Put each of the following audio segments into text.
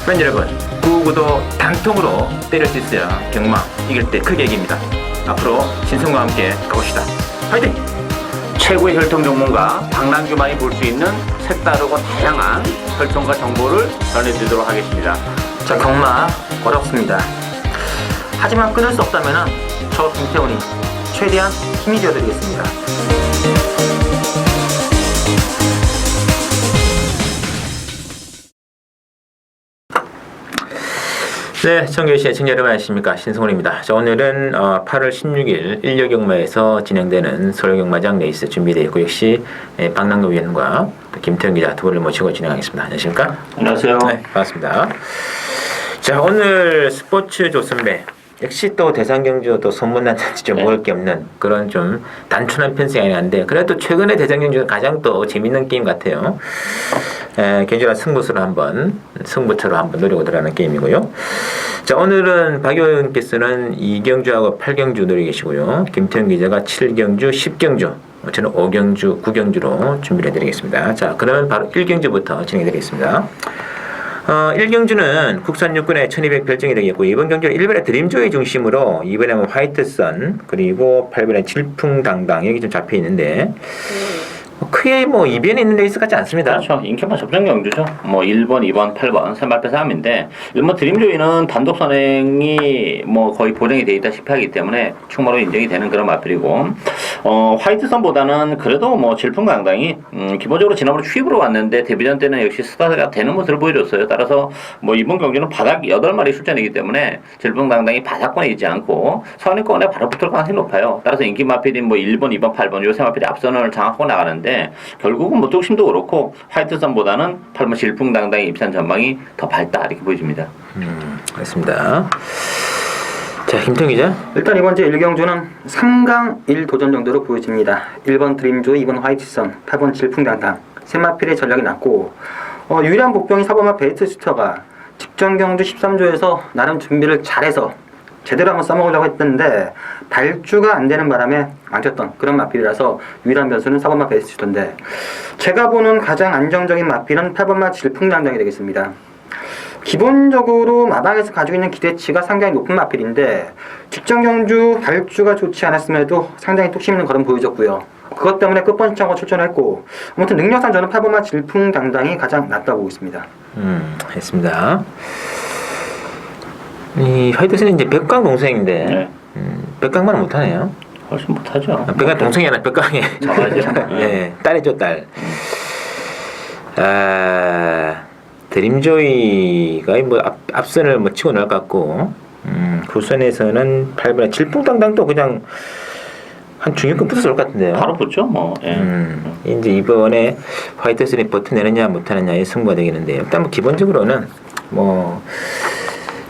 팬 여러분, 9구도 단통으로 때릴 수 있어야 경마 이길 때 크게 이깁니다. 앞으로 신성과 함께 가봅시다. 화이팅! 최고의 혈통 전문가 박남규만이 볼 수 있는 색다르고 다양한 혈통과 정보를 전해드리도록 하겠습니다. 자, 경마 어렵습니다. 하지만 끊을 수 없다면 저 김태훈이 최대한 힘이 되어드리겠습니다. 네, 청교시의 청자 여러분 안녕하십니까, 신성훈입니다. 자, 오늘은 8월 16일 일요경마에서 진행되는 서울경마장 레이스 준비되어 있고, 역시 박남규 위원과 김태훈 기자 두 분을 모시고 진행하겠습니다. 안녕하십니까? 안녕하세요. 네, 반갑습니다. 자, 오늘 스포츠 조선배 역시 또 대상경주 또 소문난 잔치 좀 먹을 게 없는 그런 좀 단순한 편성이 아닌데, 그래도 최근에 대상경주는 가장 또 재밌는 게임 같아요. 견주한 승부처로 한번 노리고 들어가는 게임이고요. 자, 오늘은 박 의원께서는 2경주하고 8경주 노리고 계시고요. 김태훈 기자가 7경주, 10경주, 저는 5경주, 9경주로 준비를 해드리겠습니다. 자, 그러면 바로 1경주부터 진행해드리겠습니다. 1경주는 국산 육군의 1200 별정이 되겠고, 이번 경주는 1번의 드림조이 중심으로 2번에 화이트선, 그리고 8번에 질풍당당 여기 좀 잡혀 있는데, 크게 이변이 있는 레이스 같지 않습니다. 그렇죠. 인기만 접전 경주죠. 1번, 2번, 8번 선발대 싸움인데, 1번 드림조이는 단독 선행이 거의 보장이 되어 있다시피 하기 때문에 충분히 인정이 되는 그런 마필이고, 화이트선보다는 그래도 질풍당당이 기본적으로 지난번에 취입으로 왔는데 데뷔전 때는 역시 스타트가 되는 모습을 보여줬어요. 따라서 이번 경주는 바닥 8마리 출전이기 때문에 질풍당당이 바닥권에 있지 않고 선행권에 바로 붙을 가능성이 높아요. 따라서 인기 마필인 1번, 2번, 8번 요 세 마필이 앞선을 장악하고 나가는데, 결국은 뚝심도 그렇고 화이트선보다는 8번 질풍당당의 입산 전망이 더 밝다 이렇게 보여집니다. 그렇습니다. 자, 김태훈 기자. 일단 이번 주 1경주는 3강 1도전 정도로 보여집니다. 1번 드림조이, 2번 화이트선, 8번 질풍당당 세마필의 전략이 낮고, 유일한 복병이 4번마 베이트 슈터가 직전 경주 13조에서 나름 준비를 잘해서 제대로 한번 써먹으려고 했는데 발주가 안 되는 바람에 망쳤던 그런 마필이라서 유일한 변수는 4번마 베이트 슈터인데, 제가 보는 가장 안정적인 마필은 8번마 질풍당당이 되겠습니다. 기본적으로 마방에서 가지고 있는 기대치가 상당히 높은 마필인데 직전 경주 발주가 좋지 않았음에도 상당히 뚝심 있는 걸음 보여줬고요. 그것 때문에 끝번창으로 출전했고, 아무튼 능력상 저는 8번마 질풍당당이 가장 낫다고 보고 있습니다. 했습니다. 이 화이트선은 이제 백강 동생인데, 네. 백강만은 못하네요. 훨씬 못하죠. 백강 동생이 아니라 백강의 잡아야죠. 네, 딸이죠, 딸. 드림조이가 앞선을 치고 나갈 것 같고, 후선에서는 8번에 질풍당당도 그냥 한 중위권 붙어서 올 것 같은데요. 바로 붙죠. 이제 이번에 화이트선이 버텨내느냐 못하느냐의 승부가 되겠는데, 일단 기본적으로는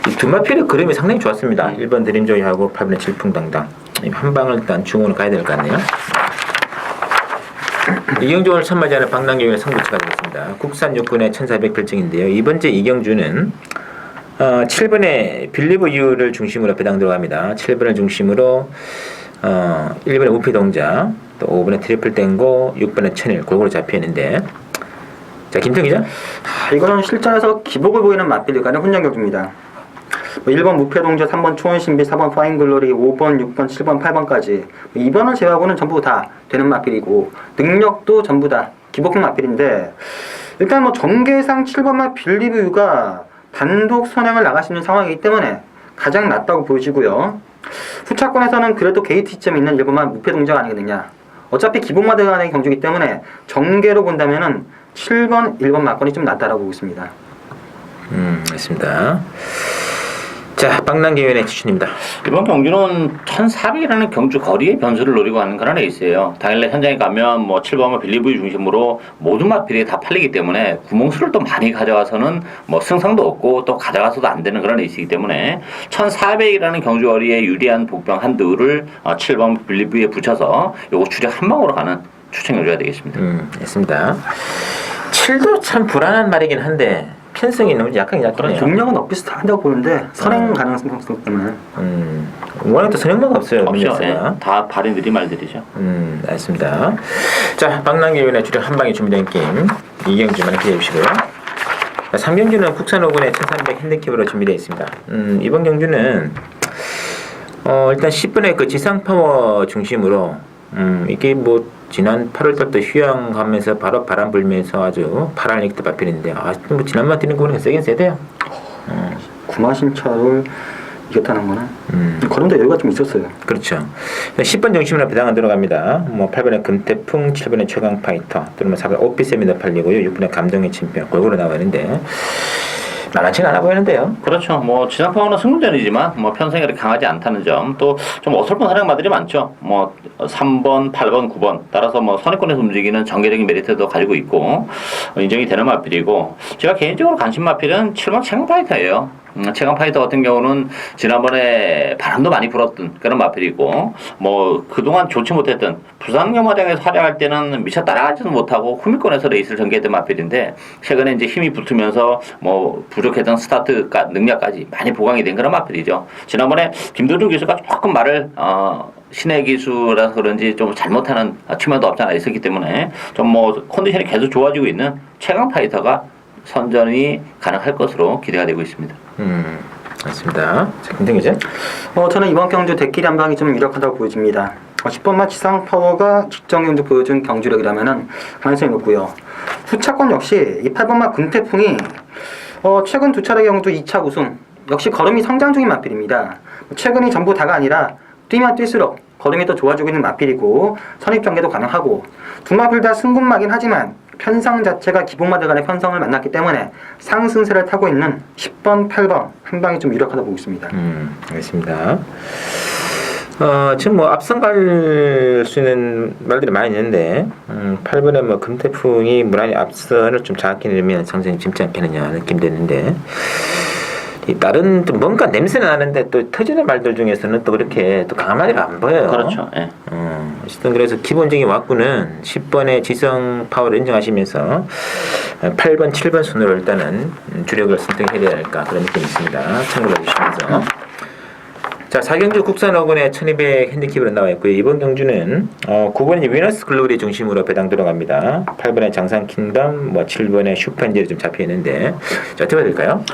이 두 마필의 그림이 상당히 좋았습니다. 1번 드림조이하고 8번의 질풍당당. 한 방을 일단 중으로 가야 될 것 같네요. 이경주 오늘 첫 맞이하는 박남규의 승부처가 되겠습니다. 국산 육군의 1400 별정인데요. 이번 주 이경주는 7번의 빌리브 유를 중심으로 배당 들어갑니다. 7번을 중심으로 1번의 우피동자, 또 5번의 트리플 땡고, 6번의 천일 골고루 잡혀있는데, 자, 김태훈 기자. 이거는 실전에서 기복을 보이는 마필이 가는 훈련 경주입니다. 1번 무패동자, 3번 초원신비, 4번 파인글로리, 5번, 6번, 7번, 8번까지 2번을 제외하고는 전부 다 되는 마필이고, 능력도 전부 다 기복형 마필인데, 일단 전개상 7번마 빌리브유가 단독 선행을 나갈 수 있는 상황이기 때문에 가장 낫다고 보여지고요. 후차권에서는 그래도 게이트점이 있는 1번만 무패동자가 아니겠느냐. 어차피 기복마 들어가는 경주이기 때문에 전개로 본다면은 7번, 1번 마건이 좀 낫다라고 보고 있습니다. 알겠습니다. 자, 박남규 위원의 추천입니다. 이번 경주는 1400이라는 경주 거리의 변수를 노리고 하는 그런 레이스예요. 당일날 현장에 가면 7번마 빌리브유 중심으로 모든 마필이 다 팔리기 때문에 구멍수를 또 많이 가져가서는 승상도 없고 또 가져가서도 안 되는 그런 레이스이기 때문에 1400이라는 경주 거리에 유리한 복병 한두를 7번 빌리브유에 붙여서 요거 추적 한 방으로 가는 추천 경주가 되겠습니다. 됐습니다. 7도 참 불안한 말이긴 한데 편성이 너무 약간 약하네요. 능력은 엇비슷하다고 보는데 선행 가능성 때문에. 워낙 또 선행마가 없어요. 없죠. 다 발이 느린 말들이죠. 알겠습니다. 자, 박남규 위원의 주력 한 방에 준비된 게임 이경주만 기대해 주시고요. 3경주는 국산 5군의 1300 핸디캡으로 준비되어 있습니다. 이번 경주는 일단 10분의 그 지상 파워 중심으로 이게 뭐 지난 8월달부터 휴양하면서 바로 바람 불면서 아주 파란 액트 마필인데 뭐 지난번 뛰는 거보다 세긴 세대요. 구마신차를 이겼다는 거는 걸음도 여유가 좀 있었어요. 그렇죠. 10번 중심으로 배당은 들어갑니다. 뭐 8번에 금태풍, 7번에 최강 파이터, 또는 4번 오피스입니다 팔리고요. 6번에 감동의 침편 골고루 나와 있는데 만만치는 않아 보이는데요. 그렇죠. 뭐 지상파워는 승부전이지만 뭐 편성이 그렇게 강하지 않다는 점, 또 좀 어설픈 사냥마들이 많죠. 뭐 3번, 8번, 9번 따라서 뭐 선행권에서 움직이는 전개적인 메리트도 가지고 있고 인정이 되는 마필이고, 제가 개인적으로 관심 마필은 7번 최강 파이터예요. 최강 파이터 같은 경우는 지난번에 바람도 많이 불었던 그런 마필이고, 뭐 그동안 좋지 못했던 부산 염화장에서 활약할 때는 미처 따라가지도 못하고 후미권에서 레이스를 전개했던 마필인데, 최근에 이제 힘이 붙으면서 뭐 부족했던 스타트 능력까지 많이 보강이 된 그런 마필이죠. 지난번에 김도준 기수가 조금 말을 신의 기수라서 그런지 좀 잘못하는 측면도 없지 않아 있었기 때문에 좀 뭐 컨디션이 계속 좋아지고 있는 최강 파이터가 선전이 가능할 것으로 기대가 되고 있습니다. 맞습니다. 자, 김동규죠? 저는 이번 경주 대끼리 한 방이 좀 유력하다고 보여집니다. 10번마 지상 파워가 직전 경주 보여준 경주력이라면은 가능성이 높고요. 후차권 역시 이 8번마 금태풍이 최근 두 차례 경주 2차 우승, 역시 걸음이 성장 중인 마필입니다. 최근이 전부 다가 아니라 뛰면 뛸수록 걸음이 더 좋아지고 있는 마필이고, 선입 전개도 가능하고, 두 마필 다 승분마긴 하지만 편성 자체가 기본마들 간의 편성을 만났기 때문에 상승세를 타고 있는 10번, 8번 한 방이 좀 유력하다 보고 있습니다. 알겠습니다. 지금 뭐 앞선 갈 수 있는 말들이 많이 있는데 8번에 뭐 금태풍이 무난히 앞선을 좀 장악해 내면 상승이 쉽지 않겠느냐 느낌 드는데, 이 다른 좀 뭔가 냄새는 나는데 또 터지는 말들 중에서는 또 그렇게 또 강한 말이 안 보여요. 그렇죠. 예. 어쨌든 그래서 기본적인 왁구는 10번의 지성 파워를 인정하시면서 8번, 7번 순으로 일단은 주력을 선택해야 될까 그런 느낌이 있습니다. 참고해 주시면서. 자, 4경주 국산 5군의 1200 핸디캡으로 나와 있고요. 이번 경주는 9번이 위너스 글로리 중심으로 배당 들어갑니다. 8번에 장산 킹덤, 뭐 7번에 슈퍼엔젤이 좀 잡혀 있는데, 자, 어떻게 될까요?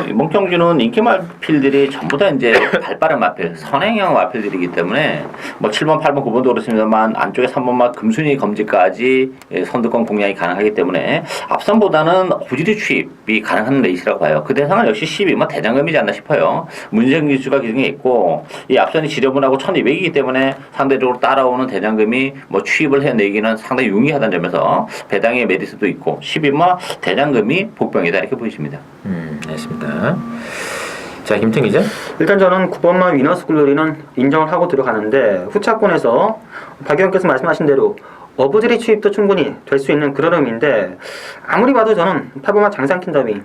이번 경주는 인기 마필들이 전부 다 이제 발빠른 마필, 선행형 마필들이기 때문에 뭐 7번, 8번, 9번도 그렇습니다만 안쪽에 3번마 금순위 검지까지 선두권 공략이 가능하기 때문에 앞선보다는 고지리 추입이 가능한 레이스라고 봐요. 그 대상은 역시 12번 대장금이지 않나 싶어요. 문재인 기수가 기능에 있고, 이 앞선이 지려분하고 1200이기 때문에 상대적으로 따라오는 대장금이 뭐 추입을 해내기는 상당히 용이하다는 점에서 배당의 메리트도 있고 12번 대장금이 복병이다 이렇게 보이십니다. 알겠습니다. 자, 김태기죠? 일단 저는 9번마 위너스 글로리는 인정을 하고 들어가는데, 후차권에서 박 의원께서 말씀하신 대로 어부지리 추입도 충분히 될 수 있는 그런 의미인데, 아무리 봐도 저는 8번마 장산 킹덤이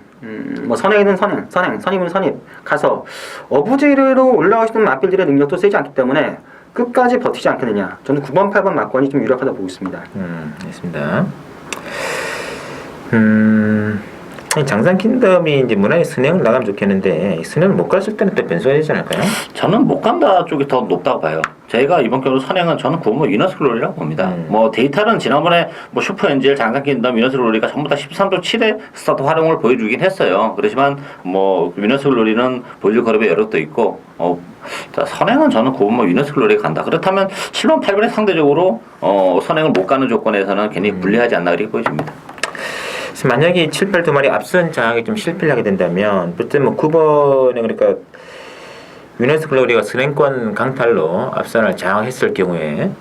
뭐 선행이든 선입은 선입 가서 어부지리로 올라오시는 마필들의 능력도 세지 않기 때문에 끝까지 버티지 않겠느냐. 저는 9번, 8번 막권이 좀 유력하다 보고 있습니다. 알겠습니다. 장산 킹덤이 이제 무난히 선행을 나가면 좋겠는데, 선행을 못 갔을 때는 또 변수가 되지 않을까요? 저는 못 간다 쪽이 더 높다고 봐요. 제가 이번 경우 선행은 저는 9번 위너스 글로리라고 봅니다. 뭐 데이터는 지난번에 뭐 슈퍼엔젤, 장산킹덤, 위너스 글로리가 전부 다 13도 7의 스타트 활용을 보여주긴 했어요. 그렇지만 뭐 위너스 글로리는 보여줄 걸음의 여력도 있고, 선행은 저는 9번 위너스 글로리에 간다. 그렇다면 7번, 8번에 상대적으로 선행을 못 가는 조건에서는 괜히 불리하지 않나 이렇게 보여집니다. 만약에 7, 8 두 마리 앞선 장악이 좀 실패를 하게 된다면, 그때 뭐 9번에 그러니까 위너스 글로리가 선행권 강탈로 앞선을 장악했을 경우에,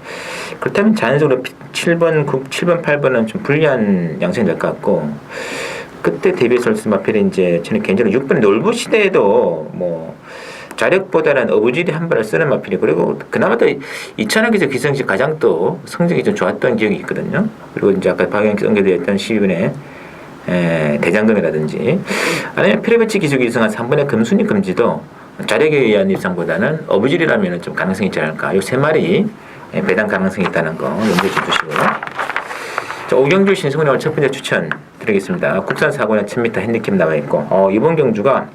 그렇다면 자연적으로 7번, 8번은 좀 불리한 양상이 될 것 같고, 그때 대비해서 마필이 이제 저는 개인적으로 6번 놀부 시대에도 뭐 자력보다는 어부지리 한 발을 쓰는 마필이, 그리고 그나마 또 이찬혁에서 기성시 가장 또 성적이 좀 좋았던 기억이 있거든요. 그리고 이제 아까 박영기 언급되었던 12번에 대장금이라든지, 아니면 피레베치 기술 이승한 3번의 금순위 금지도 자력에 의한 입상보다는 어부질이라면 좀 가능성이 있지 않을까. 이 세 마리 배당 가능성이 있다는 거 염두에 두시고요. 자, 오경주 신승훈의 오늘 첫 번째 추천 드리겠습니다. 국산 4권에 1000m 핸디캡 나와 있고, 이번 경주가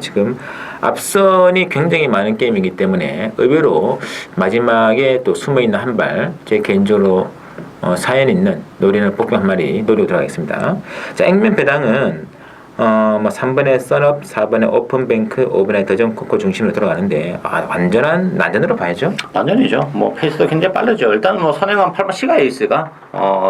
지금 앞선이 굉장히 많은 게임이기 때문에 의외로 마지막에 또 숨어있는 한 발, 제 개인적으로 사연 있는 노리는 복병 한 마리 노리고 들어가겠습니다. 자, 액면 배당은 뭐 3번에 썬업, 4번에 오픈뱅크, 5번에 더전코코 중심으로 들어가는데 완전한 난전으로 봐야죠. 난전이죠. 뭐 페이스도 굉장히 빠르죠. 일단 뭐 선행한 8번 시가에이스가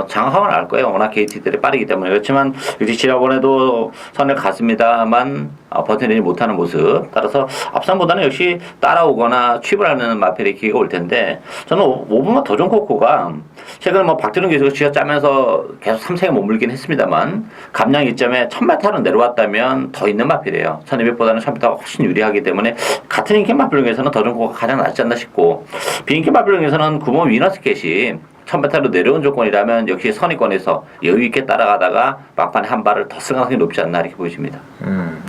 장악하면 알 거예요. 워낙 게이트들이 빠르기 때문에. 그렇지만 역시 지난번에도 선을 갔습니다만 버텨내지 못하는 모습. 따라서 앞선보다는 역시 따라오거나 취입을 하는 마필의 기회가 올 텐데 저는 5번만 더전코코가 최근 뭐 박준영 기수가 쥐어짜면서 계속 3승에 머물긴 했습니다만 감량 2점에 1000m는 내려왔다면 더 있는 마필이에요. 1200보다는 1000m가 훨씬 유리하기 때문에 같은 인기 마필 중에서는 더전코코가 가장 낫지 않나 싶고 비인기 마필 중에서는 9번 위너스켓이 1000m로 내려온 조건이라면 역시 선의권에서 여유 있게 따라가다가 막판에 한 발을 더 쓸 가능성이 높지 않나 이렇게 보여집니다.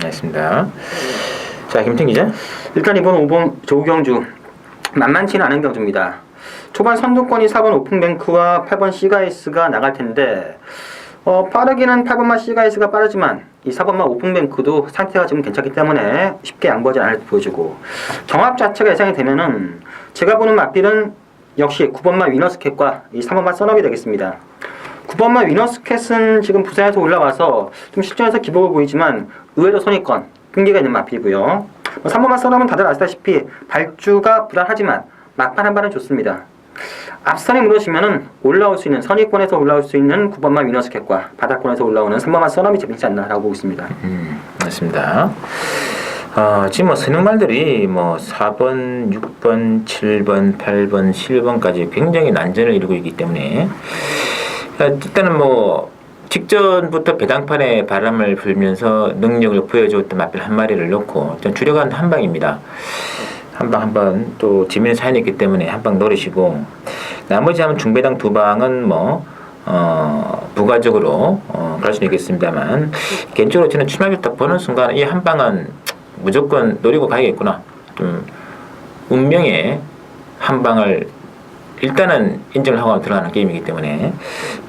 알겠습니다. 자, 김태형 기자. 일단 이번 5번 조경주 만만치는 않은 경주입니다. 초반 선두권이 4번 오픈뱅크와 8번 시가이스가 나갈 텐데 빠르기는 8번만 시가이스가 빠르지만 이 4번만 오픈뱅크도 상태가 지금 괜찮기 때문에 쉽게 양보하지 않을 듯 보여지고 경합 자체가 예상이 되면은 제가 보는 맞빌은 역시 9번만 위너스캣과 이 3번만 썬업이 되겠습니다. 9번만 위너스캣은 지금 부산에서 올라와서 좀 실전에서 기복을 보이지만 의외로 선입권 끈기가 있는 마필이고요. 3번만 썬업은 다들 아시다시피 발주가 불안하지만 막판 한 발은 좋습니다. 앞선이 무너지면은 올라올 수 있는 선입권에서 올라올 수 있는 9번만 위너스캣과 바닥권에서 올라오는 3번만 썬업이 재밌지 않나라고 보고 있습니다. 맞습니다. 지금 뭐 선행말들이 뭐 4번, 6번, 7번, 8번, 11번까지 굉장히 난전을 이루고 있기 때문에 일단은 뭐 직전부터 배당판에 바람을 불면서 능력을 보여주었던 마필 한 마리를 놓고 주력한 한 방입니다. 한방 또 지면에 사연이 있기 때문에 한 방 노리시고 나머지 하면 중배당 두 방은 뭐 부가적으로 갈 수는 있겠습니다만 개인적으로 저는 출마를 딱 보는 순간 이 한 방은 무조건 노리고 가야겠구나. 좀 운명의 한 방을 일단은 인정을 하고 들어가는 게임이기 때문에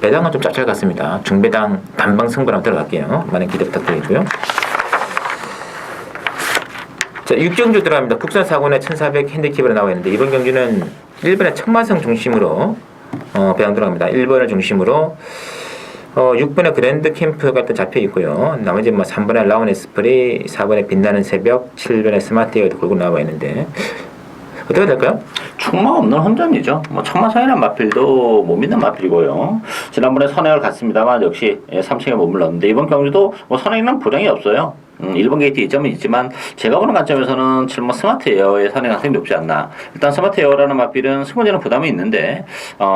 배당은 좀 짭짤 같습니다. 중배당 단방 승부랑 들어갈게요. 많은 기대 부탁드리고요. 자, 6경주 들어갑니다. 국산 4권에 1400 핸디캡으로 나와 있는데 이번 경주는 1번에 청마성 중심으로 배당 들어갑니다. 1번을 중심으로 6번에 그랜드 캠프가 또 잡혀 있고요. 나머지 뭐 3번에 라운 에스프리, 4번에 빛나는 새벽, 7번에 스마트 에어도 골고 나와 있는데 어떻게 될까요? 충마 없는 혼전이죠. 뭐 청마성이라는 마필도 못 믿는 마필이고요. 지난번에 선행을 갔습니다만 역시 3층에 머물렀는데 이번 경주도 뭐 선행은 부정이 없어요. 1번 게이트 2점은 있지만 제가 보는 관점에서는 7번 스마트 에어의 선행 가능성이 높지 않나. 일단 스마트 에어라는 마필은 승부에는 부담이 있는데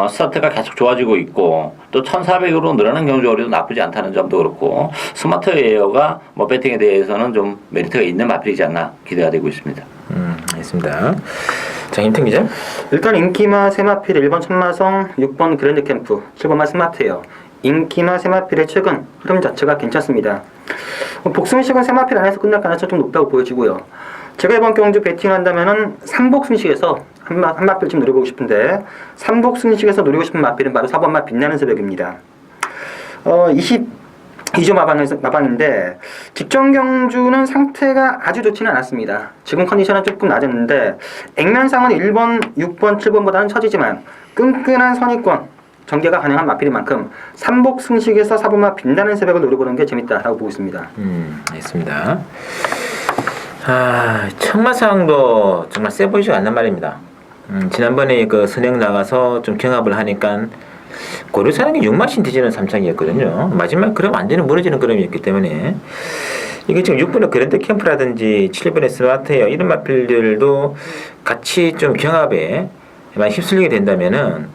스타트가 계속 좋아지고 있고 또 1400으로 늘어나는 경주거리도 나쁘지 않다는 점도 그렇고 스마트 에어가 뭐 배팅에 대해서는 좀 메리트가 있는 마필이지 않나 기대가 되고 있습니다. 알겠습니다. 자, 임튼 기자. 일단 인기마 세마필 1번 천마성, 6번 그랜드 캠프, 7번만 스마트예요. 인기마 세마필의 최근 흐름 자체가 괜찮습니다. 복승식은 세마필 안에서 끝날 가능성이 좀 높다고 보여지고요. 제가 이번 경주 배팅한다면은 3복승식에서 한 마필 좀 노려보고 싶은데 3복승식에서 노리고 싶은 마필은 바로 4번마 빛나는 새벽입니다. 22조 마방인데 직전 경주는 상태가 아주 좋지는 않았습니다. 지금 컨디션은 조금 낮았는데 액면상은 1번, 6번, 7번보다는 처지지만 끈끈한 선입권 전개가 가능한 마필인 만큼 3복 승식에서 4번마 빛나는 새벽을 노려보는 게 재밌다라고 보고 있습니다. 알겠습니다. 청마상도 정말 세 보이지가 않는 말입니다. 지난번에 그 선행 나가서 좀 경합을 하니까 고려사는 게 6마신 뒤지는 3창이었거든요. 마지막 그럼 완전히 무너지는 그림이었기 때문에 이게 지금 6번의 그랜드 캠프라든지 7번의 스마트웨어 이런 마필들도 같이 좀 경합에 많이 휩쓸리게 된다면은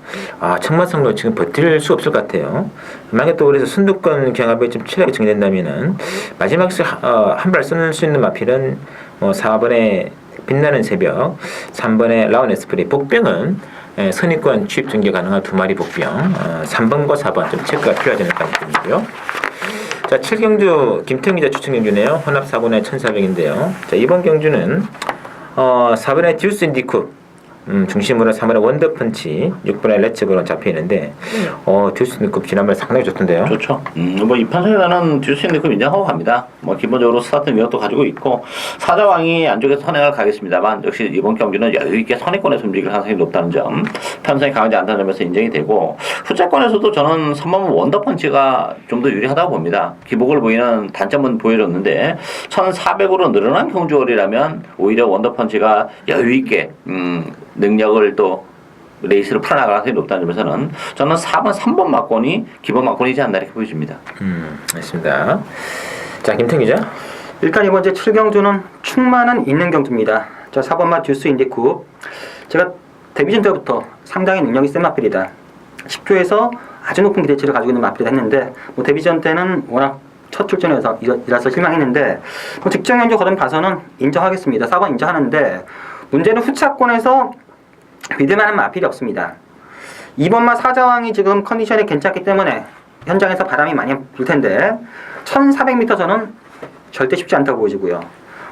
청마성도 지금 버틸 수 없을 것 같아요. 만약에 또 그래서 순두권 경합에 좀 치열하게 정된다면은 마지막에 한 발 쓸 수 있는 마필은 4번의 빛나는 새벽, 3번의 라운 에스프리, 복병은 선입권 취입 전개 가능한 두 마리 복병, 3번과 4번 좀 체크가 필요하지 않을까 싶고요. 자, 7경주 김태형 기자 추천 경주네요. 혼합 4권의 1400인데요. 자, 이번 경주는 4번의 듀스 인디쿠, 중심으로 3번의 원더펀치, 6번의 레츠고로 잡혀 있는데 듀스니급 지난번에 상당히 좋던데요. 좋죠. 뭐 이 편성에서는 듀스니급 인정하고 갑니다. 뭐 기본적으로 스타트 능력도 가지고 있고 사자왕이 안쪽에서 선행을 가겠습니다만 역시 이번 경기는 여유 있게 선행권에서 움직일 가능성이 높다는 점, 편성이 강하지 않다는 점에서 인정이 되고 후자권에서도 저는 3번 원더펀치가 좀 더 유리하다고 봅니다. 기복을 보이는 단점은 보여줬는데 1,400으로 늘어난 경주월이라면 오히려 원더펀치가 여유 있게 능력을 또 레이스를 풀어나갈 가능성이 높다는 점에서는 저는 4번, 3번 막권이 기본 막권이지 않나 이렇게 보여집니다. 맞습니다. 자, 김태 기자. 일단 이번 주 7경주는 충만은 있는 경주입니다. 자, 4번마 듀스 인디쿠. 제가 데뷔전 때부터 상당히 능력이 센 마필이다. 10조에서 아주 높은 기대치를 가지고 있는 마필이다 했는데 뭐 데뷔전 때는 워낙 첫 출전에서 이라서 실망했는데 뭐 직전 경주 거듭 봐서는 인정하겠습니다. 4번 인정하는데 문제는 후차권에서 믿을만한 마필이 없습니다. 2번마 사자왕이 지금 컨디션이 괜찮기 때문에 현장에서 바람이 많이 불 텐데 1400m선은 절대 쉽지 않다고 보여지고요.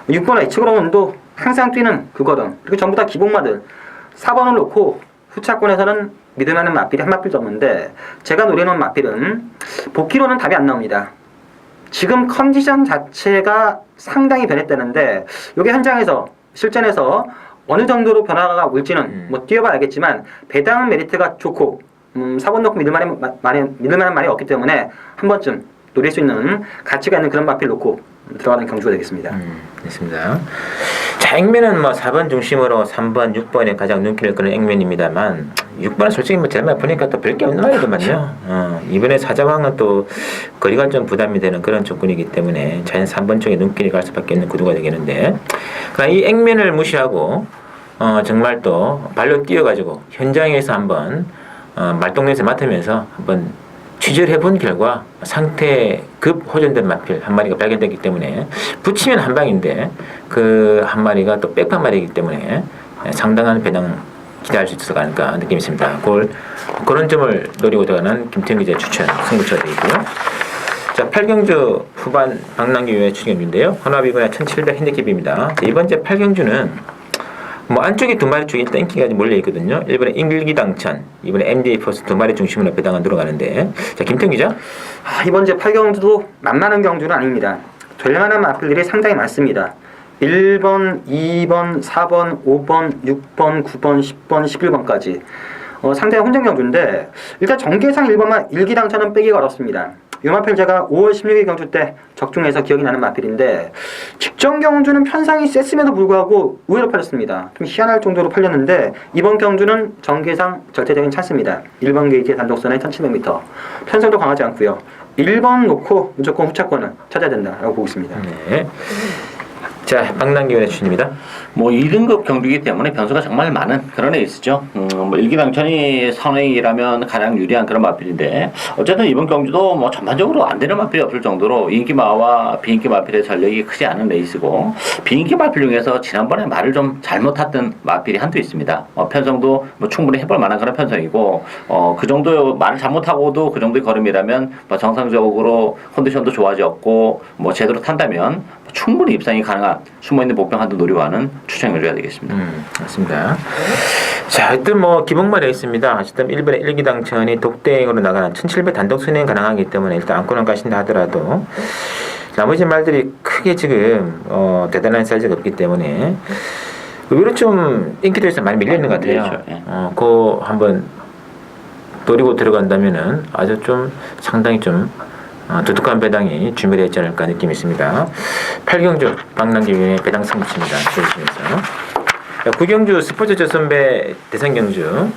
6번 H그라운도 항상 뛰는 그거든. 그리고 전부 다 기복마들 4번을 놓고 후차권에서는 믿을만한 마필이 한 마필도 없는데 제가 노려놓은 마필은 복귀로는 답이 안 나옵니다. 지금 컨디션 자체가 상당히 변했다는데 이게 현장에서 실전에서 어느 정도로 변화가 올지는 뭐 뛰어봐야 알겠지만 배당 메리트가 좋고 4번 놓고 믿을만한 말이 없기 때문에 한 번쯤 노릴 수 있는 가치가 있는 그런 마필 놓고 들어가는 경주가 되겠습니다. 됐습니다. 자, 액면은 뭐 4번 중심으로 3번, 6번에 가장 눈길을 끄는 액면입니다만 6번은 솔직히 뭐 제가 보니까 또 별 게 없는 말이더만요. 이번에 사자왕은 또 거리가 좀 부담이 되는 그런 조건이기 때문에 자연 3번 쪽에 눈길이 갈 수밖에 없는 구도가 되겠는데 그러니까 이 액면을 무시하고 정말 또 발로 뛰어가지고 현장에서 한번 말동네에서 맡으면서 한번 취재를 해본 결과 상태급 호전된 마필 한 마리가 발견됐기 때문에 붙이면 한 방인데 그 한 마리가 또 백한 마리이기 때문에 상당한 배당 기대할 수 있어서 않을까 느낌이 있습니다. 그런 점을 노리고 들어가는 김태형 기자의 추천 승부처가 되고요. 자, 8경주 후반 박남기 외 추경주인데요. 혼합이거나 1700 핸디캡입니다. 이번 주 8경주는 뭐 안쪽에 두 마리 쪽에 일단 인기가 몰려 있거든요. 1번에 인길기당천, 2번에 MDA 포스 두 마리 중심으로 배당은 들어가는데 자, 김태형 기자. 이번 주 8경주도 만만한 경주는 아닙니다. 될 만한 마필들이 상당히 많습니다. 1번, 2번, 4번, 5번, 6번, 9번, 10번, 11번까지 상당히 혼전 경주인데 일단 전개상 1번만 일기당천은 빼기가 어렵습니다. 이 마필 제가 5월 16일 경주 때 적중해서 기억이 나는 마필인데 직전 경주는 편상이 셌음에도 불구하고 의외로 팔렸습니다. 좀 희한할 정도로 팔렸는데 이번 경주는 전개상 절대적인 찬스입니다. 1번 게이트의 단독선에 1700m 편성도 강하지 않고요. 1번 놓고 무조건 후차권을 찾아야 된다라고 보고 있습니다. 네. 자, 박남기 의원의 추천입니다. 뭐 2등급 경주이기 때문에 변수가 정말 많은 그런 레이스죠. 뭐 일기당천이 선행이라면 가장 유리한 그런 마필인데 어쨌든 이번 경주도 뭐 전반적으로 안 되는 마필이 없을 정도로 인기마와 비인기 마필의 전력이 크지 않은 레이스고 비인기 마필 중에서 지난번에 말을 좀 잘못 탔던 마필이 한두 있습니다. 편성도 뭐 충분히 해볼 만한 그런 편성이고 그 정도 말을 잘못하고도 그 정도의 걸음이라면 뭐 정상적으로 컨디션도 좋아졌고 뭐 제대로 탄다면 충분히 입상이 가능한 숨어있는 복병 한도 노려하는 추천을 해야 되겠습니다. 맞습니다. 자, 하여튼 뭐 기복말에 있습니다. 어쨌든 1번의 일기당천이 독대행으로 나가는 1700 단독 순행 가능하기 때문에 일단 안고는 가신다 하더라도 나머지 말들이 크게 지금 대단한 사이즈가 없기 때문에 의외로 좀 인기도에서 많이 밀려있는 것 같아요. 그렇죠. 예. 그거 한번 노리고 들어간다면은 아주 좀 상당히 좀 두둑한 배당이 준비되어 있지 않을까 느낌이 있습니다. 8경주 박남기 위원의 배당 승부입니다. 조심해서. 9경주 스포츠 조선배 대상경주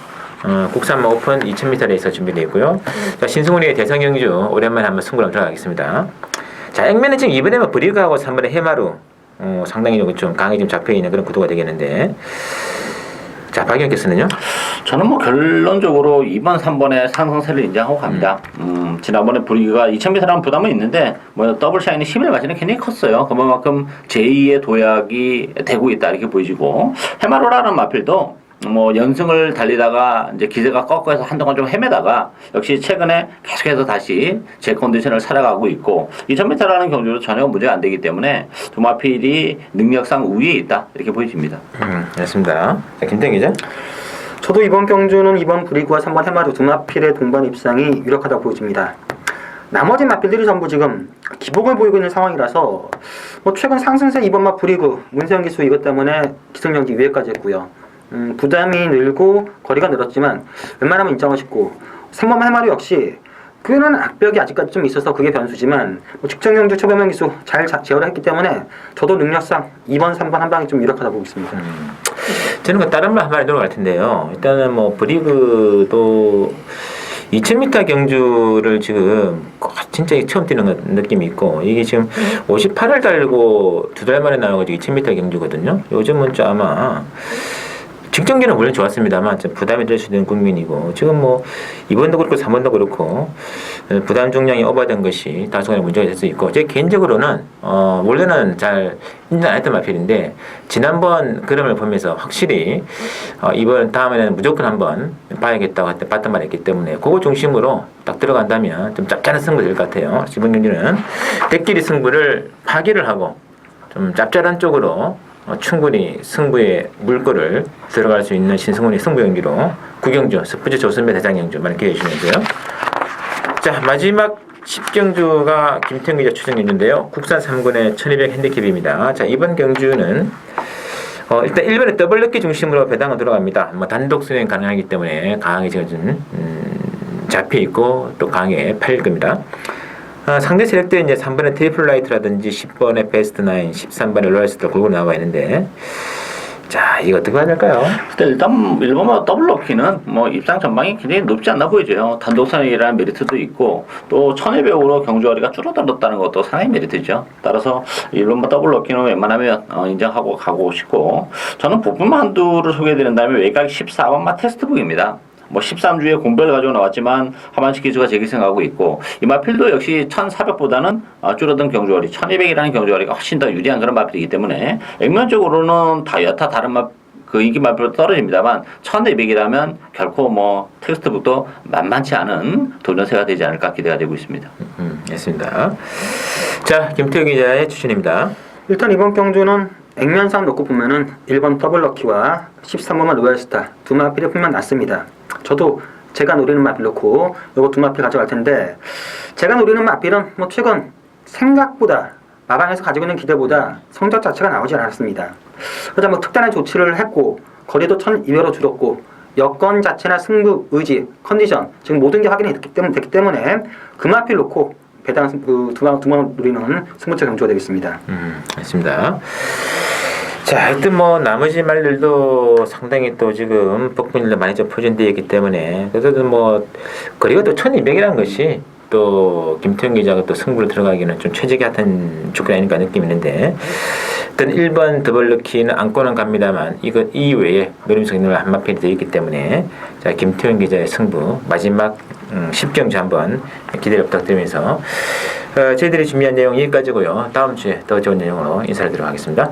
국산마 오픈 2000m 레이서 준비되어 있고요. 자, 신승훈이의 대상경주 오랜만에 한번 승부를 들어가겠습니다. 자, 액면은 지금 2번에 브리그하고 3번에 해마루 상당히 좀 강하게 좀 잡혀있는 그런 구도가 되겠는데 자, 박 의원께서는요? 저는 뭐 결론적으로 2번, 3번의 상승세를 인정하고 갑니다. 지난번에 브리그가 2000m라는 부담은 있는데 뭐 더블 샤인이 10일 맞이는 굉장히 컸어요. 그만큼 제2의 도약이 되고 있다 이렇게 보여지고 해마로라는 마필도 뭐 연승을 달리다가 이제 기세가 꺾여서 한동안 좀 헤매다가 역시 최근에 계속해서 다시 제 컨디션을 살아가고 있고 2000m라는 경주도 전혀 문제가 안 되기 때문에 두마필이 능력상 우위에 있다 이렇게 보여집니다. 알겠습니다. 자, 김태형 기자. 저도 이번 경주는 이번 브리그와 3번 해마루 두마필의 동반 입상이 유력하다고 보여집니다. 나머지 마필들이 전부 지금 기복을 보이고 있는 상황이라서 뭐 최근 상승세 이번 브리그 문세영 기수 이것 때문에 기승전기 위에까지 했고요. 부담이 늘고 거리가 늘었지만 웬만하면 인정을 싶고 3번 해마루 역시 그는 악벽이 아직까지 좀 있어서 그게 변수지만 뭐 측정경주 초변명 기수 잘 제어를 했기 때문에 저도 능력상 2번, 3번 한 방이 좀 유력하다고 보고 있습니다. 저는 그 다른 말 한 마디 들어갈 텐데요. 일단은 뭐 브리그도 2000m 경주를 지금 진짜 처음 뛰는 느낌이 있고 이게 지금 58을 달고 2달 만에 나와가지고 2000m 경주거든요. 요즘은 좀 아마 직전기는 물론 좋았습니다만 좀 부담이 될 수 있는 국민이고 지금 뭐 2번도 그렇고 3번도 그렇고 부담 중량이 오버된 것이 다소간에 문제가 될 수 있고 제 개인적으로는 원래는 잘 인정 안 했던 마필인데 지난번 그림을 보면서 확실히 이번 다음에는 무조건 한번 봐야겠다고 했던 봤던 말이 있기 때문에 그거 중심으로 딱 들어간다면 좀 짭짤한 승부 될 것 같아요. 이번 경기는 대끼리 승부를 파기를 하고 좀 짭짤한 쪽으로 충분히 승부에 물꼬를 들어갈 수 있는 신승훈의 승부 경기로 구경주 스포츠 조선배 대장 경주 많이 기대해 주시면서요. 자, 마지막 10경주가 김태형 기자 추천 경주인데요. 국산 3군의 1200 핸디캡입니다. 자, 이번 경주는 일단 1번에 더블 럭키 중심으로 배당을 들어갑니다. 뭐 단독 수행 가능하기 때문에 강하게 지금 잡혀 있고 또 강하게 팔릴 겁니다. 상대 세력대 이제 3번의 트리플 라이트라든지 10번의 베스트 나인, 13번의 로얄스도 골고루 나와 있는데, 자, 이거 어떻게 해야 될까요? 일단 일본마다 더블 럭키는 뭐 입상 전망이 굉장히 높지 않나 보이죠. 단독선이라는 메리트도 있고 또 1200으로 경주거리가 줄어들었다는 것도 상당히 메리트죠. 따라서 일본마 더블 럭키는 웬만하면 인정하고 가고 싶고 저는 부품 한두를 소개해드린다면 외곽 14번마 테스트북입니다. 뭐 13주에 공배를 가지고 나왔지만 하반시 기수가 재기승하고 있고 이마필도 역시 1400보다는 줄어든 경주거리 1200이라는 경주거리가 훨씬 더 유리한 그런 마필이기 때문에 액면적으로는 다 여타 다른 그 인기 마필로 떨어집니다만 1200이라면 결코 뭐 텍스트북도 만만치 않은 도전세가 되지 않을까 기대가 되고 있습니다. 알겠습니다. 자, 김태형 기자의 추천입니다. 일단 이번 경주는 액면상 놓고 보면은 1번 더블 럭키와 13번만 로얄스타 두 마필이 풀면 낫습니다. 저도 제가 노리는 마필 놓고 요거 두 마필 가져갈 텐데 제가 노리는 마필은 뭐 최근 생각보다 마방에서 가지고 있는 기대보다 성적 자체가 나오지 않았습니다. 그러자 뭐 특단의 조치를 했고 거리도 1200로 줄었고 여건 자체나 승부 의지 컨디션 지금 모든 게 확인이 됐기 때문에 그 마필 놓고 배당 두마 노리는 승부처 경주가 되겠습니다. 알겠습니다. 자, 하여튼 뭐 나머지 말들도 상당히 또 지금 폭풍일로 많이 좀 포진되어 있기 때문에 그래도 뭐 거리가 또 1200이라는 것이 또 김태형 기자가 또 승부로 들어가기는 좀 최적의 같은 조건이 아닌가 느낌이 있는데 일단 1번 더블럭키는 안고는 갑니다만 이것 이외에 노림석 있는 한마필이 되어 있기 때문에 자, 김태형 기자의 승부 마지막 10경주 한번 기대를 부탁드리면서 저희들이 준비한 내용 여기까지고요. 다음 주에 더 좋은 내용으로 인사를 드리도록 하겠습니다.